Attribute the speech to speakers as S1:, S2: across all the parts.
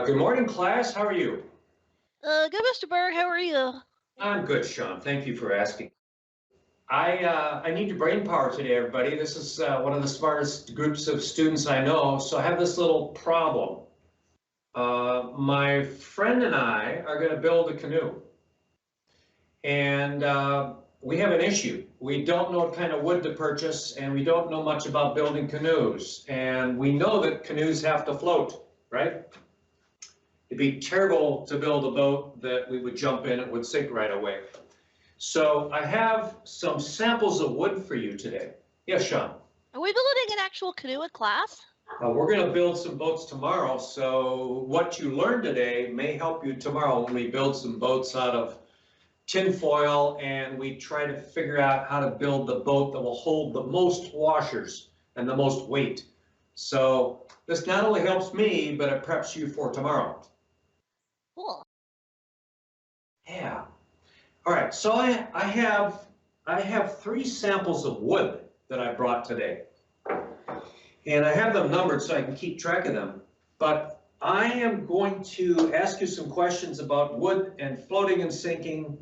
S1: Good morning, class. How are you?
S2: Good, Mr. Berg. How are you?
S1: I'm good, Sean. Thank you for asking. I need your brain power today, everybody. This is one of the smartest groups of students I know. So I have this little problem. My friend and I are going to build a canoe, and we have an issue. We don't know what kind of wood to purchase, and we don't know much about building canoes. And we know that canoes have to float, right? It'd be terrible to build a boat that we would jump in, it would sink right away. So I have some samples of wood for you today. Yes, Sean?
S2: Are we building an actual canoe in class?
S1: We're going to build some boats tomorrow, so what you learned today may help you tomorrow when we build some boats out of tin foil and we try to figure out how to build the boat that will hold the most washers and the most weight. So this not only helps me, but it preps you for tomorrow.
S2: Cool.
S1: Yeah. All right, so I have three samples of wood that I brought today. And I have them numbered so I can keep track of them. But I am going to ask you some questions about wood and floating and sinking.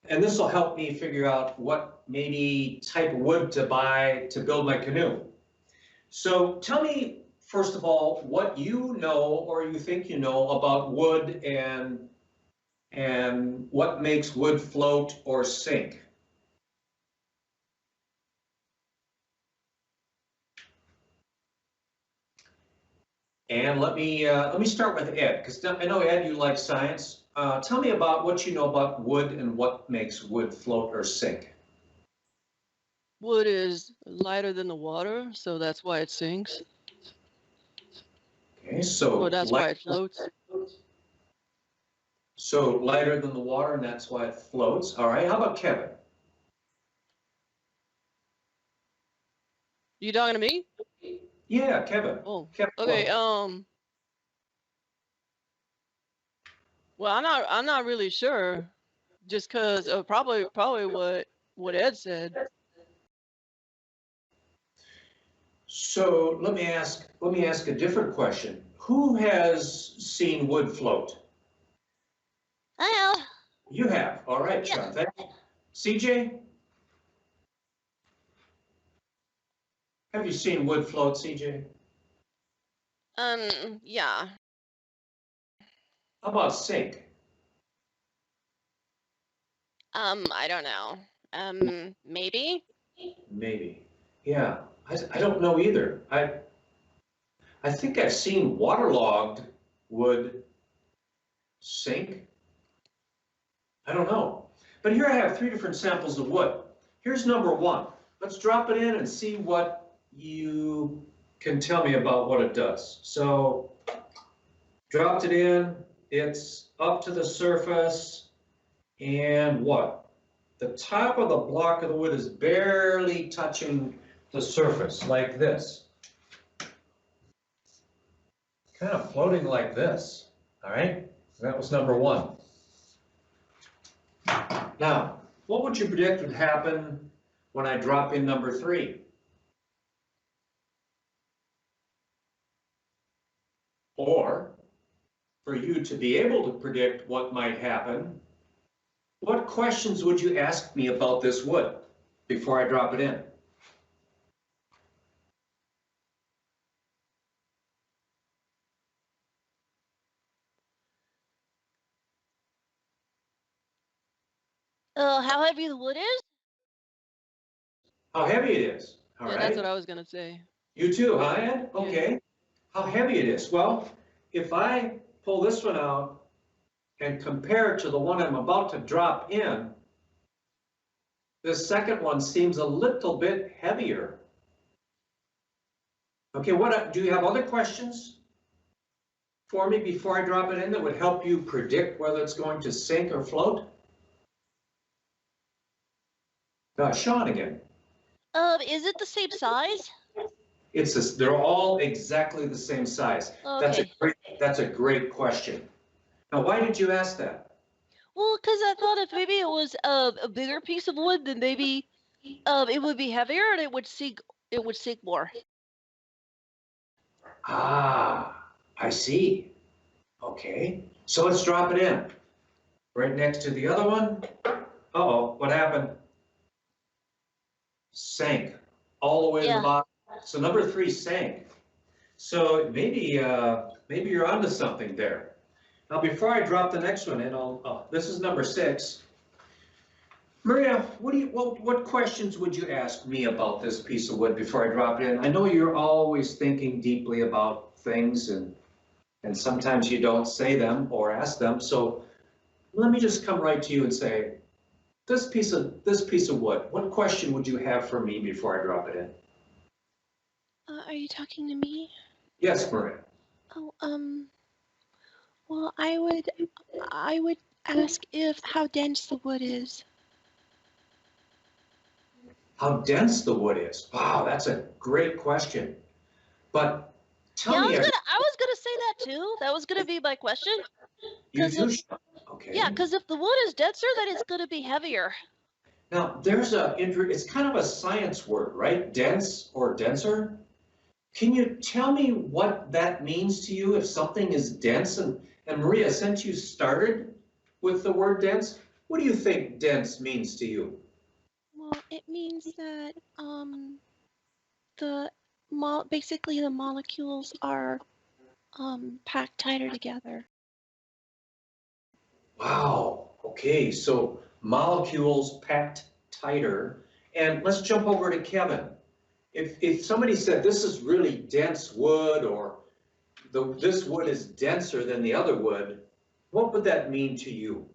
S1: And this will help me figure out what maybe type of wood to buy to build my canoe. So tell me, first of all, what you know or you think you know about wood and what makes wood float or sink. And let me start with Ed, because I know, Ed, you like science. Tell me about what you know about wood and what makes wood float or sink.
S3: Wood is lighter than the water, so that's why it sinks.
S1: Okay, so
S3: Or that's why it floats.
S1: So lighter than the water, and that's why it floats. All right, how about Kevin?
S3: You talking to me?
S1: Yeah, Kevin.
S3: Oh,
S1: Kevin,
S3: okay.
S1: what?
S3: Well, I'm not really sure, just cause probably what Ed said.
S1: So let me ask a different question. Who has seen wood float?
S2: I know.
S1: You have. All right,
S2: Yeah.
S1: Sean. Thank you. CJ? Have you seen wood float, CJ?
S3: Yeah.
S1: How about sink?
S3: I don't know. Maybe.
S1: Maybe. Yeah, I don't know either. I think I've seen waterlogged wood sink. I don't know. But here I have three different samples of wood. Here's number one. Let's drop it in and see what you can tell me about what it does. So, dropped it in, it's up to the surface, and what? The top of the block of the wood is barely touching the surface, like this. Kind of floating like this, all right? That was number one. Now, what would you predict would happen when I drop in number three? Or, for you to be able to predict what might happen, what questions would you ask me about this wood before I drop it in?
S2: How heavy the wood is?
S1: How heavy it is, all
S3: Yeah,
S1: right?
S3: that's what I was gonna say.
S1: You too, huh, Ed?
S3: Yeah.
S1: Okay. How heavy it is? Well, if I pull this one out and compare it to the one I'm about to drop in, this second one seems a little bit heavier. Okay, do you have other questions for me before I drop it in that would help you predict whether it's going to sink or float? Sean again.
S2: Is it the same size?
S1: They're all exactly the same size.
S2: Okay.
S1: That's a great question. Now, why did you ask that?
S2: Well, because I thought if maybe it was a bigger piece of wood, then maybe it would be heavier and it would sink. It would sink more.
S1: Ah, I see. Okay, so let's drop it in. Right next to the other one. Uh-oh, what happened? Sank all the way to the
S2: Yeah.
S1: bottom. So number 3 sank. So maybe you're onto something there. Now, before I drop the next one in, this is number 6. Maria, what questions would you ask me about this piece of wood before I drop it in? I know you're always thinking deeply about things, and sometimes you don't say them or ask them. So let me just come right to you and say, this piece of wood, what question would you have for me before I drop it in?
S4: Are you talking to me?
S1: Yes, Maria.
S4: Oh, well, I would ask if how dense the wood is.
S1: How dense the wood is. Wow, that's a great question. But
S2: Yeah,
S1: tell me,
S2: I was gonna say that too. That was gonna be my question.
S1: you
S2: 'Cause
S1: do, okay.
S2: Yeah, because if the wood is denser, then it's gonna be heavier.
S1: Now, it's kind of a science word, right? Dense or denser. Can you tell me what that means to you if something is dense? And Maria, since you started with the word dense, what do you think dense means to you?
S4: Well, it means that basically the molecules are packed tighter together.
S1: Wow, okay, so molecules packed tighter. And let's jump over to Kevin. If somebody said this is really dense wood, or this wood is denser than the other wood, what would that mean to you?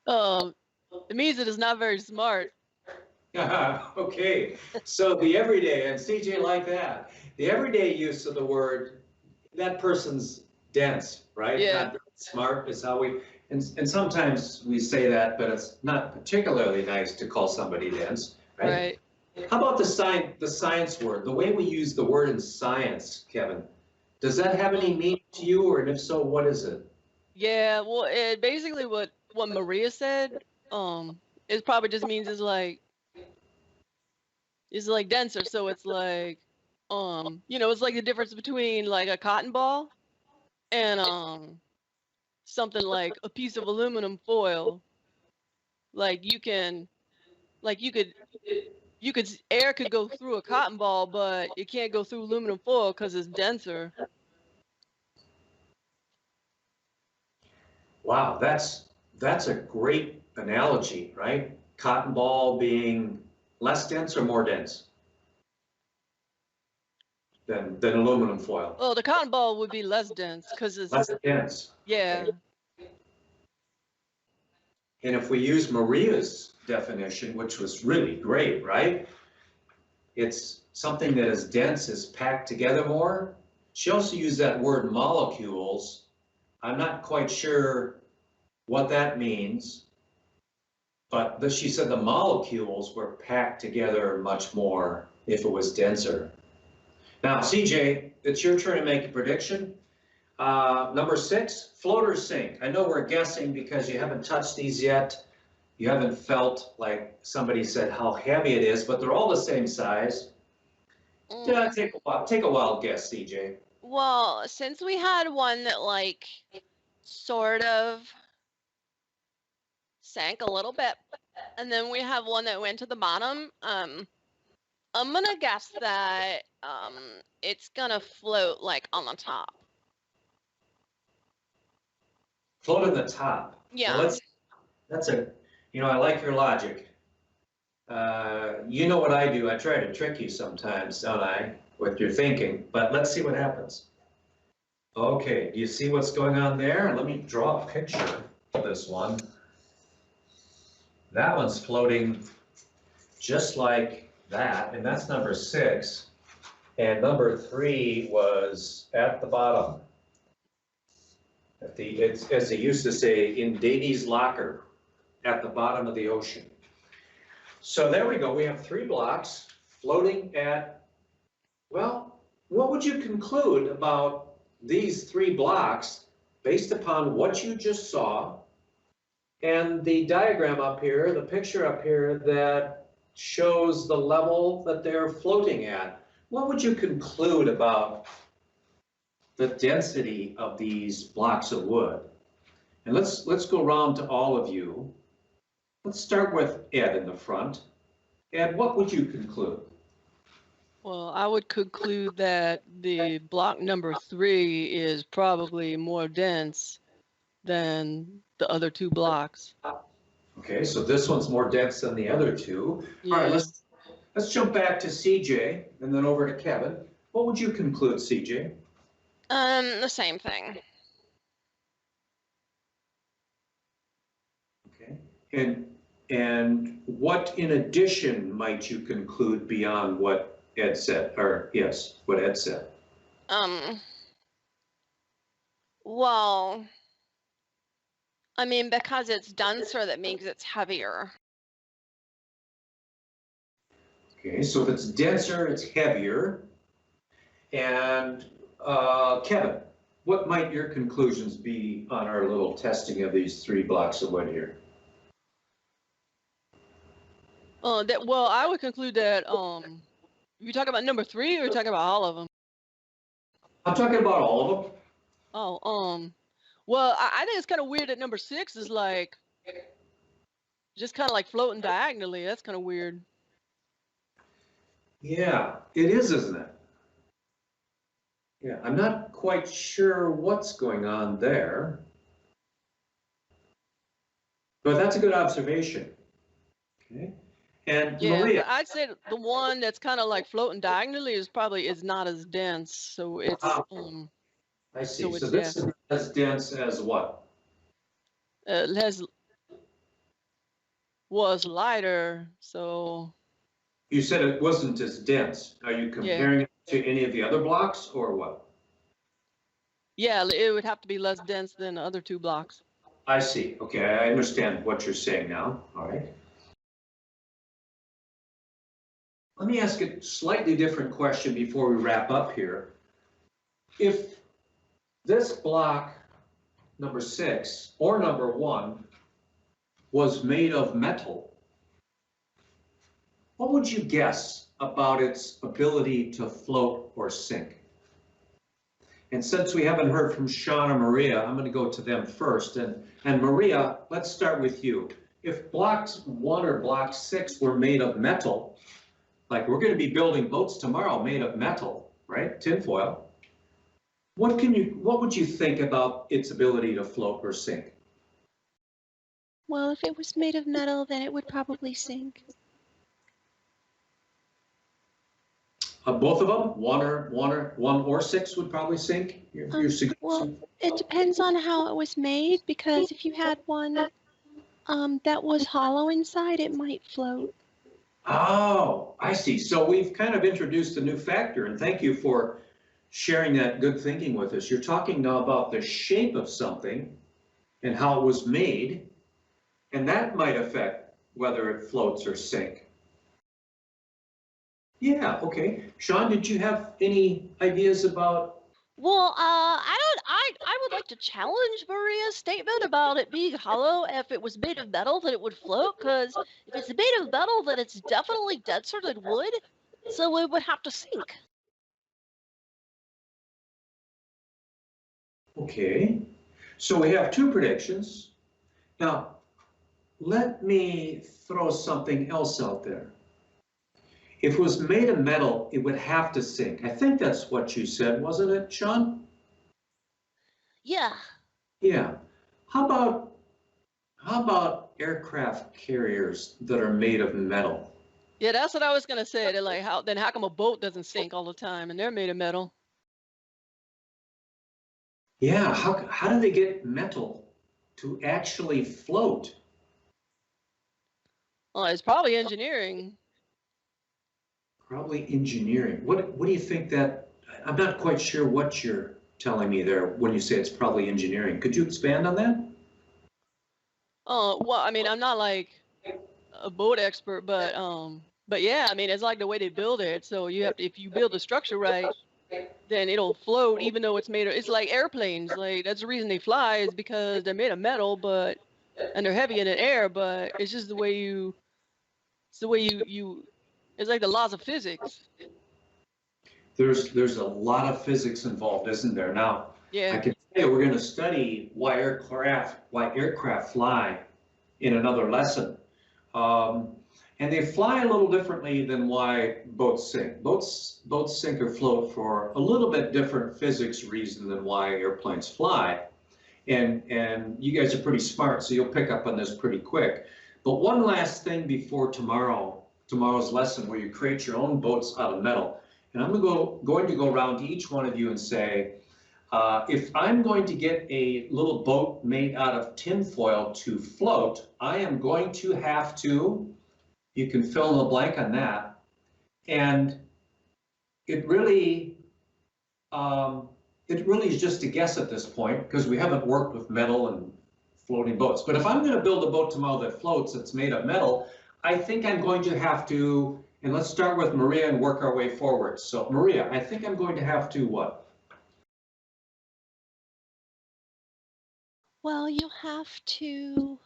S3: It means it is not very smart.
S1: Okay, so the everyday, and CJ like that, the everyday use of the word, that person's dense, right?
S3: Yeah.
S1: Not very smart is how and sometimes we say that, but it's not particularly nice to call somebody dense, right?
S3: Right.
S1: How about the science word, the way we use the word in science, Kevin? Does that have any meaning to you, or if so, what is it?
S3: Yeah, well, it basically what Maria said, it probably just means it's like denser, so it's like, it's like the difference between like a cotton ball and something like a piece of aluminum foil. Like you can, like you could air could go through a cotton ball, but it can't go through aluminum foil because it's denser.
S1: Wow, that's a great analogy, right? Cotton ball being less dense or more dense than aluminum foil?
S3: Well, the cotton ball would be less dense because it's
S1: Less dense.
S3: yeah.
S1: And if we use Maria's definition, which was really great, right? It's something that is dense, is packed together more. She also used that word molecules. I'm not quite sure what that means, but she said the molecules were packed together much more if it was denser. Now, CJ, it's your turn to make a prediction. Number 6, floaters sink. I know we're guessing because you haven't touched these yet. You haven't felt like somebody said how heavy it is, but they're all the same size. Yeah, take a wild guess, CJ.
S2: Well, since we had one that like sort of sank a little bit, and then we have one that went to the bottom, I'm gonna guess that it's gonna float like on the top.
S1: Float in the top.
S2: Yeah.
S1: Well, I like your logic. You know what I do. I try to trick you sometimes, don't I, with your thinking, but let's see what happens. Okay, do you see what's going on there? Let me draw a picture of this one. That one's floating just like that, and that's number 6. And number 3 was at the bottom. It's, as they used to say, in Davy's locker, at the bottom of the ocean. So there we go. We have 3 blocks floating at, well, what would you conclude about these 3 blocks based upon what you just saw and the diagram up here, the picture up here that shows the level that they're floating at? What would you conclude about the density of these blocks of wood. And let's go around to all of you. Let's start with Ed in the front. Ed, what would you conclude?
S3: Well, I would conclude that the block number 3 is probably more dense than the other 2 blocks.
S1: Okay, so this one's more dense than the other two. All right,
S3: Yeah.
S1: let's jump back to CJ and then over to Kevin. What would you conclude, CJ?
S2: The same thing.
S1: Okay, and what in addition might you conclude beyond what Ed said, or yes, what Ed said?
S2: Well, I mean, because it's denser, that means it's heavier.
S1: Okay, so if it's denser, it's heavier. And Kevin, what might your conclusions be on our little testing of these 3 blocks of wood here?
S3: Well, I would conclude that you talking about number 3 or you talking about all of them?
S1: I'm talking about all of them.
S3: Oh, well, I think it's kind of weird that number 6 is like just kind of like floating diagonally. That's kind of weird.
S1: Yeah, it is, isn't it? Yeah, I'm not quite sure what's going on there. But that's a good observation. Okay. And
S3: Yeah,
S1: Maria,
S3: but I'd say the one that's kind of like floating diagonally is not as dense. So it's
S1: I see.
S3: so
S1: So
S3: it's,
S1: this is as dense as what?
S3: was lighter. So
S1: You said it wasn't as dense. Are you comparing it to any of the other blocks or what?
S3: yeah, it would have to be less dense than the other 2 blocks.
S1: I see. Okay, I understand what you're saying now. All right. Let me ask a slightly different question before we wrap up here. If this block, number 6, or number 1, was made of metal, what would you guess about its ability to float or sink? And since we haven't heard from Sean and Maria, I'm going to go to them first. And Maria, let's start with you. If blocks 1 or block 6 were made of metal, like we're going to be building boats tomorrow made of metal, right? Tinfoil. What would you think about its ability to float or sink?
S4: Well, if it was made of metal, then it would probably sink.
S1: Both of them, one or 6 would probably sink.
S4: Well, it depends on how it was made, because if you had one that was hollow inside, it might float.
S1: Oh, I see. So we've kind of introduced a new factor, and thank you for sharing that good thinking with us. You're talking now about the shape of something and how it was made, and that might affect whether it floats or sinks. Yeah, okay. Sean, did you have any ideas about?
S2: Well, I would like to challenge Maria's statement about it being hollow. If it was made of metal, then it would float, because if it's made of metal, then it's definitely denser than wood, so it would have to sink.
S1: Okay, so we have 2 predictions. Now, let me throw something else out there. If it was made of metal, it would have to sink. I think that's what you said, wasn't it, Sean?
S2: Yeah.
S1: Yeah. How about aircraft carriers that are made of metal?
S3: Yeah, that's what I was gonna say. They're like, how come a boat doesn't sink all the time and they're made of metal?
S1: Yeah, how do they get metal to actually float?
S3: Well, it's probably engineering.
S1: Probably engineering. What do you think that? I'm not quite sure what you're telling me there when you say it's probably engineering. Could you expand on that?
S3: Well, I mean, I'm not like a boat expert, but yeah, I mean, it's like the way they build it. So you have to, if you build the structure right, then it'll float, even though it's made of, it's like airplanes. Like that's the reason they fly, is because they're made of metal, and they're heavy in the air, but it's just the way it's like the laws of physics.
S1: there's a lot of physics involved, isn't there? Now, I
S3: Yeah.
S1: can tell you, we're going to study why aircraft fly in another lesson. And they fly a little differently than why boats sink. Boats sink or float for a little bit different physics reason than why airplanes fly. And you guys are pretty smart, so you'll pick up on this pretty quick. But one last thing before tomorrow's lesson, where you create your own boats out of metal. And I'm going to go around to each one of you and say, if I'm going to get a little boat made out of tinfoil to float, I am going to have to, you can fill in the blank on that. And it really is just a guess at this point, because we haven't worked with metal and floating boats. But if I'm going to build a boat tomorrow that floats, that's made of metal, I think I'm going to have to, and let's start with Maria and work our way forward. So Maria, I think I'm going to have to what?
S4: Well, you have to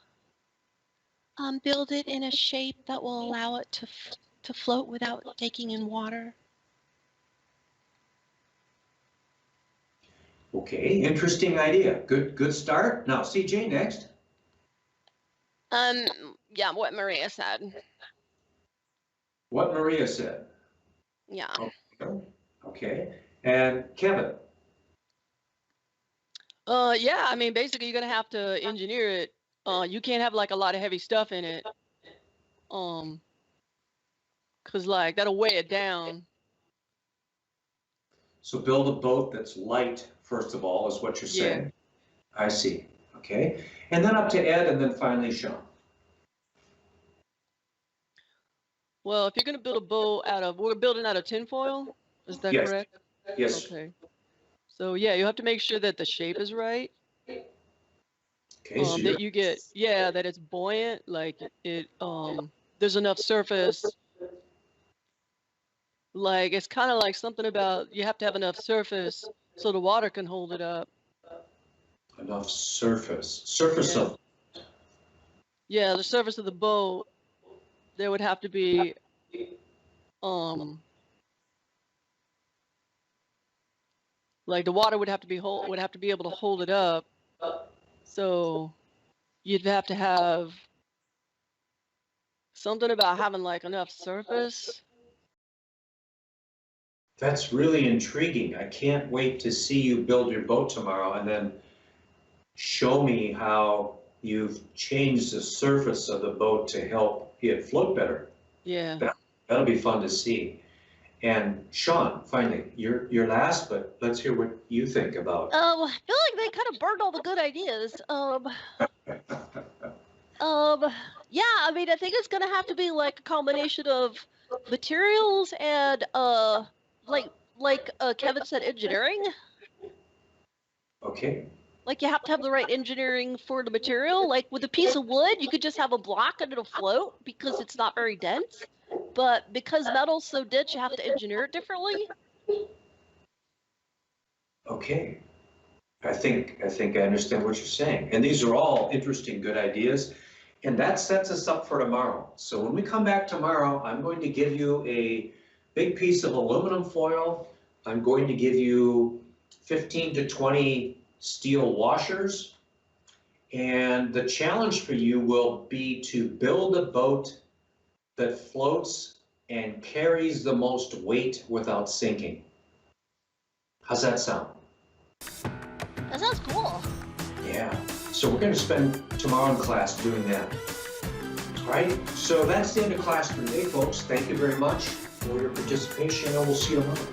S4: build it in a shape that will allow it to float without taking in water.
S1: Okay, interesting idea. Good start. Now, CJ, next.
S3: Yeah, what Maria said.
S1: What Maria said.
S3: Yeah.
S1: Okay, and Kevin.
S3: Yeah, I mean, basically you're gonna have to engineer it. You can't have like a lot of heavy stuff in it. Cause like that'll weigh it down.
S1: So build a boat that's light, first of all, is what you're saying. I see. Okay, and then up to Ed, and then finally Sean.
S3: Well, if you're gonna build a boat we're building out of tinfoil, is that
S1: Yes.
S3: correct?
S1: Yes.
S3: Okay. So yeah, you have to make sure that the shape is right.
S1: Okay, so
S3: That you get, that it's buoyant, like it, there's enough surface. Like it's kind of like something about you have to have enough surface so the water can hold it up.
S1: enough surface of.
S3: Yeah, the surface of the boat, there would have to be, like the water would have to be able to hold it up. So you'd have to have something about having like enough surface.
S1: That's really intriguing. I can't wait to see you build your boat tomorrow and then show me how you've changed the surface of the boat to help it float better.
S3: Yeah.
S1: That'll be fun to see. And Sean, finally, you're last, but let's hear what you think about.
S2: I feel like they kind of burned all the good ideas. Yeah, I mean, I think it's gonna have to be like a combination of materials and like Kevin said, engineering.
S1: Okay.
S2: Like you have to have the right engineering for the material. Like with a piece of wood, you could just have a block and it'll float because it's not very dense. But because metal's so dense, you have to engineer it differently.
S1: Okay. I think I understand what you're saying. And these are all interesting, good ideas. And that sets us up for tomorrow. So when we come back tomorrow, I'm going to give you a big piece of aluminum foil. I'm going to give you 15 to 20 steel washers. And the challenge for you will be to build a boat that floats and carries the most weight without sinking. How's that sound?
S2: That sounds cool.
S1: Yeah, so we're going to spend tomorrow in class doing that. All right, so that's the end of class for today, folks. Thank you very much for your participation, and we'll see you tomorrow.